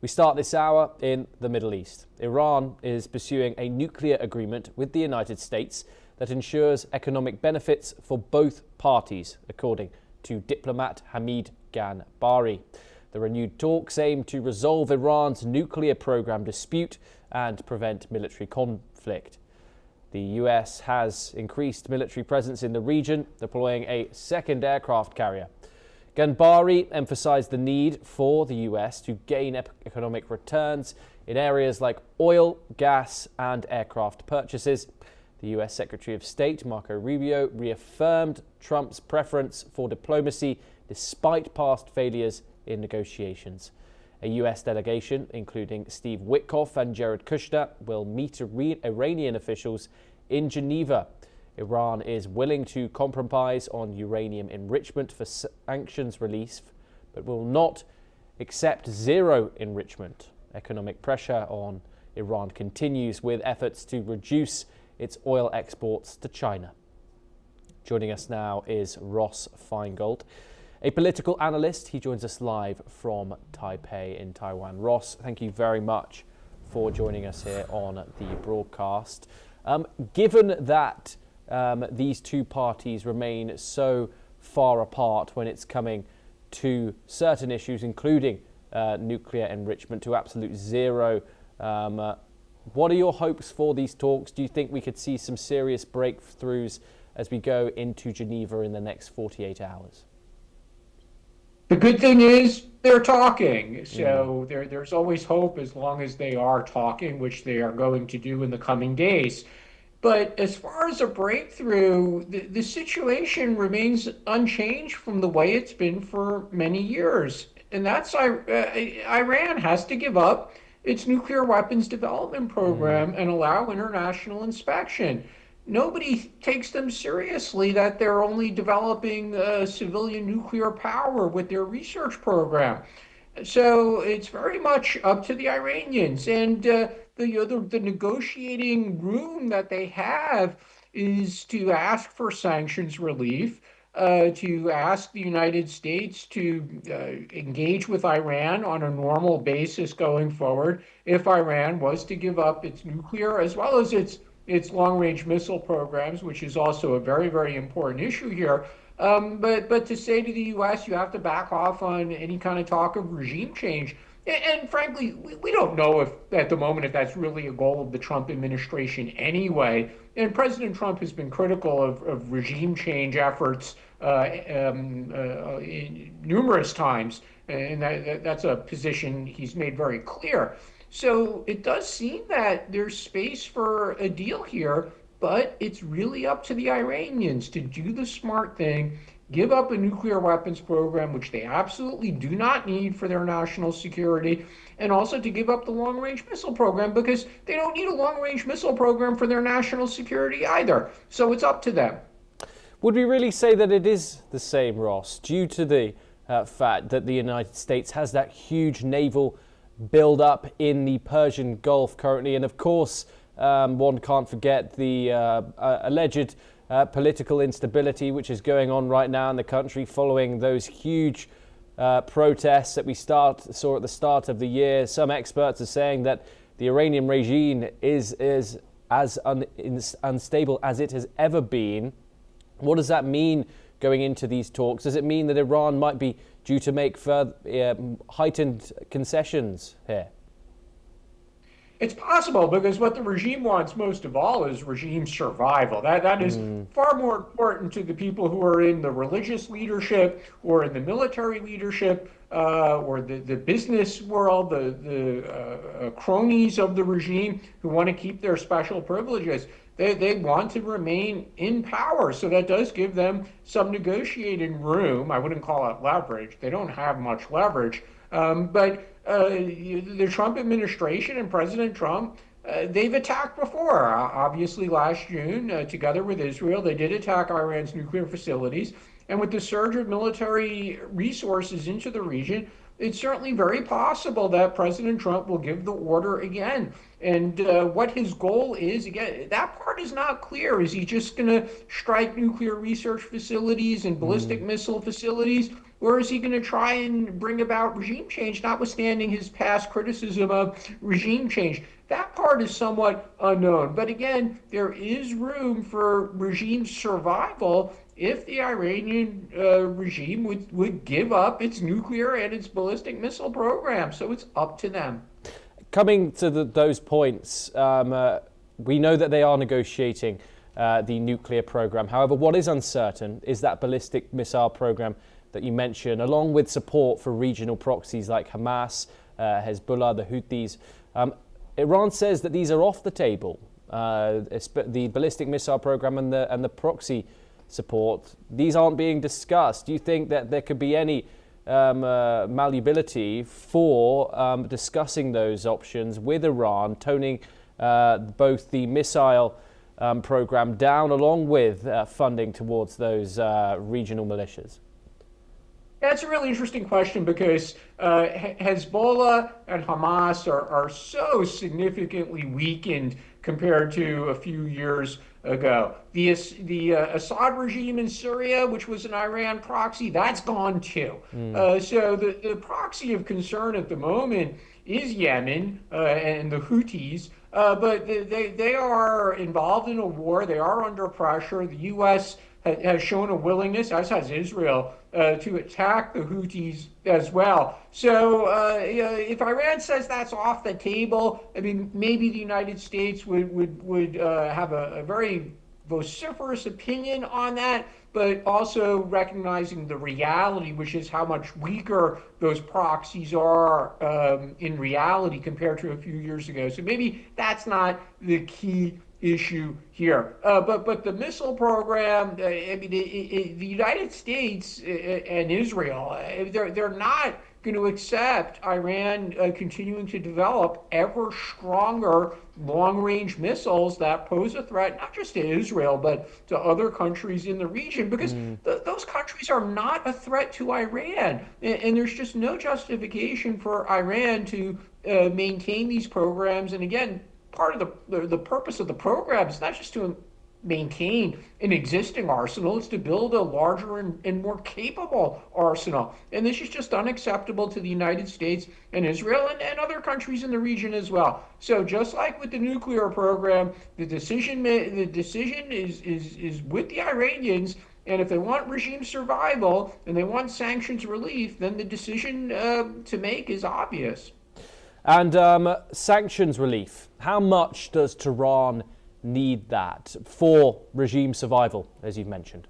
We start this hour in the Middle East. Iran is pursuing a nuclear agreement with the United States that ensures economic benefits for both parties, according to diplomat Hamid Ganbari. The renewed talks aim to resolve Iran's nuclear program dispute and prevent military conflict. The US has increased military presence in the region, deploying a second aircraft carrier. Ganbari emphasized the need for the US to gain economic returns in areas like oil, gas, and aircraft purchases. The US Secretary of State, Marco Rubio, reaffirmed Trump's preference for diplomacy despite past failures in negotiations. A US delegation, including Steve Witkoff and Jared Kushner, will meet Iranian officials in Geneva. Iran is willing to compromise on uranium enrichment for sanctions relief, but will not accept zero enrichment. Economic pressure on Iran continues with efforts to reduce its oil exports to China. Joining us now is Ross Feingold, a political analyst. He joins us live from Taipei in Taiwan. Ross, thank you very much for joining us here on the broadcast. Given that these two parties remain so far apart when it's coming to certain issues, including nuclear enrichment to absolute zero, what are your hopes for these talks? Do you think we could see some serious breakthroughs as we go into Geneva in the next 48 hours? The good thing is they're talking, so there's always hope as long as they are talking, which they are going to do in the coming days. But as far as a breakthrough, the situation remains unchanged from the way it's been for many years. And that's Iran has to give up its nuclear weapons development program and allow international inspection. Nobody takes them seriously that they're only developing civilian nuclear power with their research program. So it's very much up to the Iranians. And the negotiating room that they have is to ask for sanctions relief, to ask the United States to engage with Iran on a normal basis going forward if Iran was to give up its nuclear as well as its long-range missile programs, which is also a very, very important issue here. But to say to the U.S. you have to back off on any kind of talk of regime change. And frankly, we don't know if at the moment if that's really a goal of the Trump administration anyway. And President Trump has been critical of regime change efforts numerous times, and that's a position he's made very clear. So it does seem that there's space for a deal here, but it's really up to the Iranians to do the smart thing, give up a nuclear weapons program, which they absolutely do not need for their national security, and also to give up the long-range missile program because they don't need a long-range missile program for their national security either. So it's up to them. Would we really say that it is the same, Ross, due to the fact that the United States has that huge naval build-up in the Persian Gulf currently, and of course one can't forget the alleged political instability which is going on right now in the country following those huge protests that we saw at the start of the year. Some experts are saying that the Iranian regime is as unstable as it has ever been. What does that mean going into these talks? Does it mean that Iran might be due to make further heightened concessions here? It's possible because what the regime wants most of all is regime survival. That is far more important to the people who are in the religious leadership or in the military leadership or the business world, the cronies of the regime who want to keep their special privileges. They want to remain in power, so that does give them some negotiating room. I wouldn't call it leverage. They don't have much leverage, but the Trump administration and President Trump, they've attacked before. Obviously, last June, together with Israel, they did attack Iran's nuclear facilities. And with the surge of military resources into the region, it's certainly very possible that President Trump will give the order again. And what his goal is, again, that part is not clear. Is he just going to strike nuclear research facilities and ballistic missile facilities? or is he going to try and bring about regime change, notwithstanding his past criticism of regime change? That part is somewhat unknown. But again, there is room for regime survival if the Iranian regime would give up its nuclear and its ballistic missile program. So it's up to them. Coming to those points, we know that they are negotiating the nuclear program. However, what is uncertain is that ballistic missile program that you mentioned, along with support for regional proxies like Hamas, Hezbollah, the Houthis. Iran says that these are off the table. The ballistic missile program and the proxy support, these aren't being discussed. Do you think that there could be any malleability for discussing those options with Iran, toning both the missile program down along with funding towards those regional militias? That's a really interesting question because Hezbollah and Hamas are so significantly weakened compared to a few years ago. The Assad regime in Syria, which was an Iran proxy, that's gone too. So the proxy of concern at the moment is Yemen and the Houthis. But they are involved in a war. They are under pressure. The U.S. has shown a willingness, as has Israel, to attack the Houthis as well. So if Iran says that's off the table, I mean, maybe the United States would have a very vociferous opinion on that, but also recognizing the reality, which is how much weaker those proxies are in reality compared to a few years ago. So maybe that's not the key issue here. But the missile program, I mean, the United States and Israel, they're not going to accept Iran continuing to develop ever stronger long-range missiles that pose a threat not just to Israel but to other countries in the region, because those countries are not a threat to Iran, and there's just no justification for Iran to maintain these programs. And again, part of the purpose of the program is not just to maintain an existing arsenal, it's to build a larger and more capable arsenal. And this is just unacceptable to the United States and Israel and other countries in the region as well. So just like with the nuclear program, the decision is with the Iranians. And if they want regime survival and they want sanctions relief, then the decision to make is obvious. And sanctions relief, how much does Tehran need that for regime survival, as you've mentioned?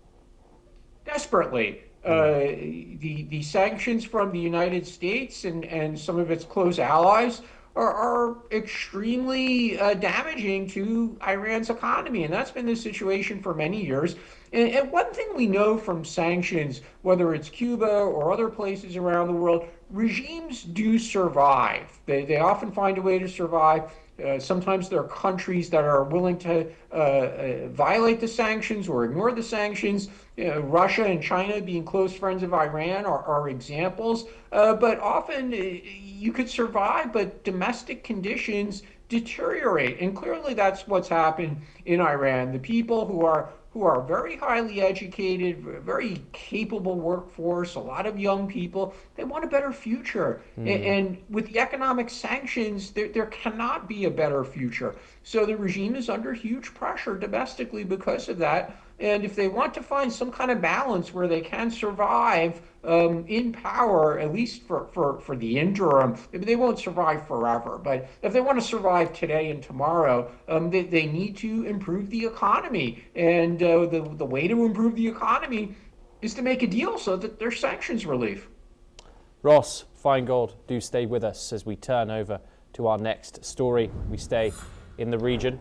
Desperately. The sanctions from the United States and some of its close allies are extremely damaging to Iran's economy. And that's been the situation for many years. And one thing we know from sanctions, whether it's Cuba or other places around the world, regimes do survive. They often find a way to survive. Sometimes there are countries that are willing to violate the sanctions or ignore the sanctions. Russia and China, being close friends of Iran, are examples. But often you could survive, but domestic conditions deteriorate. And clearly that's what's happened in Iran. The people who are very highly educated, very capable workforce, a lot of young people, they want a better future. And with the economic sanctions, there cannot be a better future. So the regime is under huge pressure domestically because of that. And if they want to find some kind of balance where they can survive in power, at least for the interim, they won't survive forever. But if they want to survive today and tomorrow, they need to improve the economy. And the way to improve the economy is to make a deal so that there's sanctions relief. Ross Feingold, do stay with us as we turn over to our next story. We stay in the region.